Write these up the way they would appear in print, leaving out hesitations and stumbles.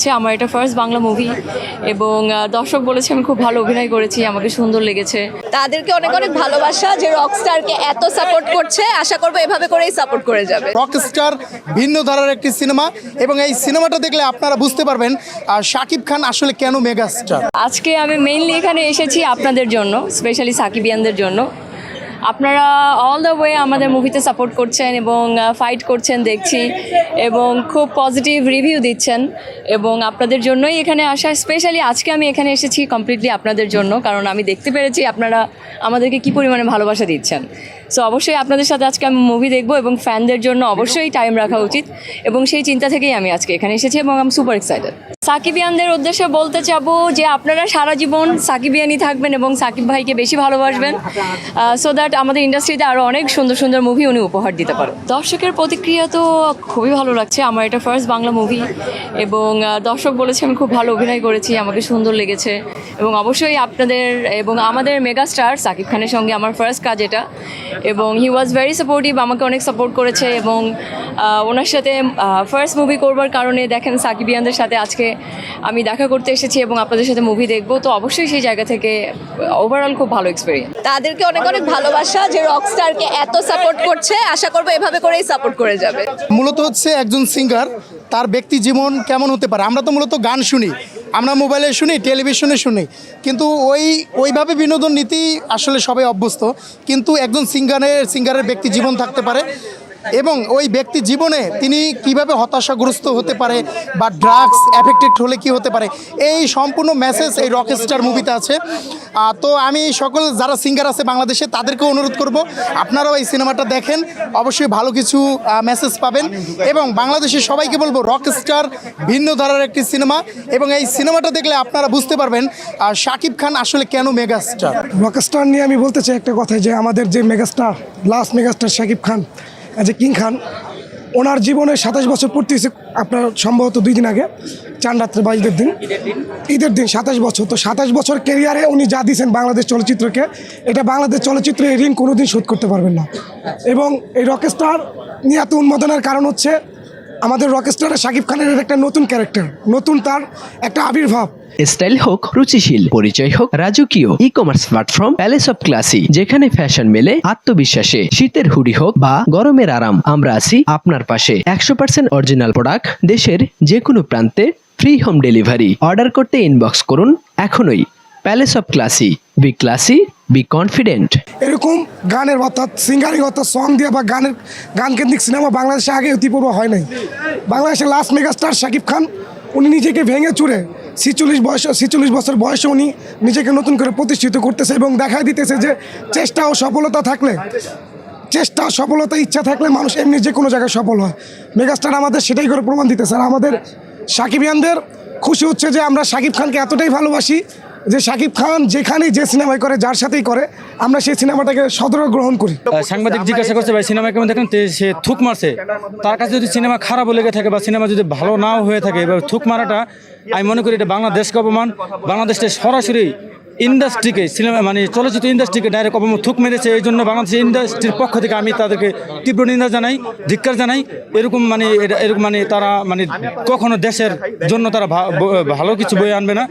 লাগছে। আমার এটা ফার্স্ট বাংলা মুভি এবং দর্শক বলেছে আমি খুব ভালো অভিনয় করেছি, আমাকে সুন্দর লেগেছে। তাদেরকে অনেক অনেক ভালোবাসা যে রকস্টারকে এত সাপোর্ট করছে, আশা করবো এভাবে করেই সাপোর্ট করে যাবে। রকস্টার ভিন্ন ধারার একটি সিনেমা এবং এই সিনেমাটা দেখলে আপনারা বুঝতে পারবেন শাকিব খান আসলে কেন মেগাস্টার। আজকে আমি মেইনলি এখানে এসেছি আপনাদের জন্য, স্পেশালি সাকিবিয়ানদের জন্য। আপনারা অল দ্য ওয়ে আমাদের মুভিতে সাপোর্ট করছেন এবং ফাইট করছেন দেখছি, এবং খুব পজিটিভ রিভিউ দিচ্ছেন, এবং আপনাদের জন্যই এখানে আসা। স্পেশালি আজকে আমি এখানে এসেছি কমপ্লিটলি আপনাদের জন্য, কারণ আমি দেখতে পেরেছি আপনারা আমাদেরকে কী পরিমাণে ভালোবাসা দিচ্ছেন। সো অবশ্যই আপনাদের সাথে আজকে আমি মুভি দেখবো এবং ফ্যানদের জন্য অবশ্যই টাইম রাখা উচিত, এবং সেই চিন্তা থেকেই আমি আজকে এখানে এসেছি এবং আমি সুপার এক্সাইটেড। সাকিবিয়ানদের উদ্দেশ্যে বলতে চাবো যে আপনারা সারা জীবন সাকিবিয়ানই থাকবেন এবং সাকিব ভাইকে বেশি ভালোবাসবেন, সো দ্যাট আমাদের ইন্ডাস্ট্রিতে আরও অনেক সুন্দর সুন্দর মুভি উনি উপহার দিতে পারেন। দর্শকের প্রতিক্রিয়া তো খুবই ভালো লাগছে। আমার এটা ফার্স্ট বাংলা মুভি এবং দর্শক বলেছে আমি খুব ভালো অভিনয় করেছি, আমাকে সুন্দর লেগেছে, এবং অবশ্যই আপনাদের এবং আমাদের মেগাস্টার সাকিব খানের সঙ্গে আমার ফার্স্ট কাজ এটা, এবং হি ওয়াজ ভেরি সাপোর্টিভ, আমাকে অনেক সাপোর্ট করেছে, এবং ওনার সাথে ফার্স্ট মুভি করবার কারণে দেখেন সাকিবিয়ানদের সাথে আজকে আমি দেখা করতে এসেছি এবং আপনাদের সাথে মুভি দেখবো, তো অবশ্যই সেই জায়গা থেকে ওভারঅল খুব ভালো এক্সপিরিয়েন্স। তাদেরকে অনেক অনেক ভালোবাসা যে রকস্টারকে এত সাপোর্ট করছে, আশা করবো এভাবে করেই সাপোর্ট করে যাবে। মূলত হচ্ছে একজন সিঙ্গার, তার ব্যক্তি জীবন কেমন হতে পারে। আমরা তো মূলত গান শুনি, আমরা মোবাইলে শুনি, টেলিভিশনে শুনি, কিন্তু ওইভাবে বিনোদন নীতি আসলে সবাই অভ্যস্ত, কিন্তু একজন সিঙ্গারের ব্যক্তি জীবন থাকতে পারে, এবং ওই ব্যক্তি জীবনে তিনি কিভাবে হতাশাগ্রস্ত হতে পারে বা ড্রাগস অ্যাফেক্টেড হলে কি হতে পারে, এই সম্পূর্ণ মেসেজ এই রকস্টার মুভিতে আছে। তো আমি সকল যারা সিঙ্গার আছে বাংলাদেশে তাদেরকেও অনুরোধ করব আপনারাও এই সিনেমাটা দেখেন, অবশ্যই ভালো কিছু মেসেজ পাবেন। এবং বাংলাদেশের সবাইকে বলবো রকস্টার ভিন্ন ধারার একটি সিনেমা, এবং এই সিনেমাটা দেখলে আপনারা বুঝতে পারবেন শাকিব খান আসলে কেন মেগাস্টার। রকস্টার নিয়ে আমি বলতে চাই একটা কথা, যে আমাদের যে megastar, last megastar Shakib Khan, যে কিং খান, ওনার জীবনে 27 বছর পূর্তি হয়েছে আপনার সম্ভবত 2 দিন আগে, চাঁদ রাত্রে বা ঈদের দিন 27 বছর। তো 27 বছর ক্যারিয়ারে উনি যা দিয়েছেন বাংলাদেশ চলচ্চিত্রকে, এটা বাংলাদেশ চলচ্চিত্রে ঋণ কোনোদিন শোধ করতে পারবেন না। এবং এই রকস্টার নিয়ে এত উন্মাদনার কারণ হচ্ছে আমাদের রকস্টারে শাকিব খানের একটা নতুন ক্যারেক্টার, নতুন তার একটা আবির্ভাব। স্টাইল হোক রুচিশীল, পরিচয় হোক রাজকীয়, e commerce platform palace of classy, যেখানে ফ্যাশন মেলে আত্মবিশ্বাসে। শীতের হুডি হোক বা গরমের আরাম, আমরা আছি আপনার পাশে। 100% অরিজিনাল প্রোডাক্ট, দেশের যে কোনো প্রান্তে ফ্রি হোম ডেলিভারি। অর্ডার করতে ইনবক্স করুন এখনই। Palace of classy, B classy, be confident. এরকম গানের অর্থাৎ সিঙ্গারিং অর্থাৎ সং দিয়ে বা গান কেন্দ্রিক সিনেমা বাংলাদেশে আগে অতিপূর্ব হয় নাই। বাংলাদেশের লাস্ট মেগাস্টার শাকিব খান, উনি নিজেকে ভেঙে চুরে 46 বছর বয়সে উনি নিজেকে নতুন করে প্রতিষ্ঠিত করতেছে, এবং দেখায় দিতেছে যে চেষ্টা ও সফলতা থাকলে, ইচ্ছা থাকলে মানুষ এমনি যে কোনো জায়গায় সফল হয়। মেগাস্টার আমাদের সেটাই করে প্রমাণ দিতেছে। আর আমাদের সাকিবিয়ানদের খুশি হচ্ছে যে আমরা শাকিব খানকে এতটাই ভালোবাসি যে শাকিব খান যেখানেই যে সিনেমায় করে, যার সাথেই করে, আমরা সেই সিনেমাটাকে সদরে গ্রহণ করি। সাংবাদিক জিজ্ঞাসা করছে ভাই সিনেমা কেমন দেখেন, সে থুক মারছে। তার কাছে যদি সিনেমা খারাপ লেগে থাকে বা সিনেমা যদি ভালো নাও হয়ে থাকে, এবার থুক মারাটা আমি মনে করি এটা বাংলাদেশকে অপমান। বাংলাদেশে সরাসরি ইন্ডাস্ট্রিকে, সিনেমা মানে চলচ্চিত্র ইন্ডাস্ট্রিকে ডাইরেক্ট অপমান, থুক মেরেছে। এই জন্য বাংলাদেশের ইন্ডাস্ট্রির পক্ষ থেকে আমি তাদেরকে তীব্র নিন্দা জানাই, ধিক্কার জানাই। এরকম তারা কখনো দেশের জন্য তারা ভালো কিছু বয়ে আনবে না।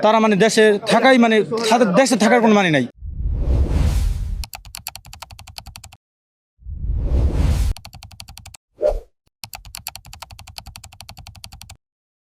তারা দেশে থাকাই দেশে থাকার কোনো মানে নাই।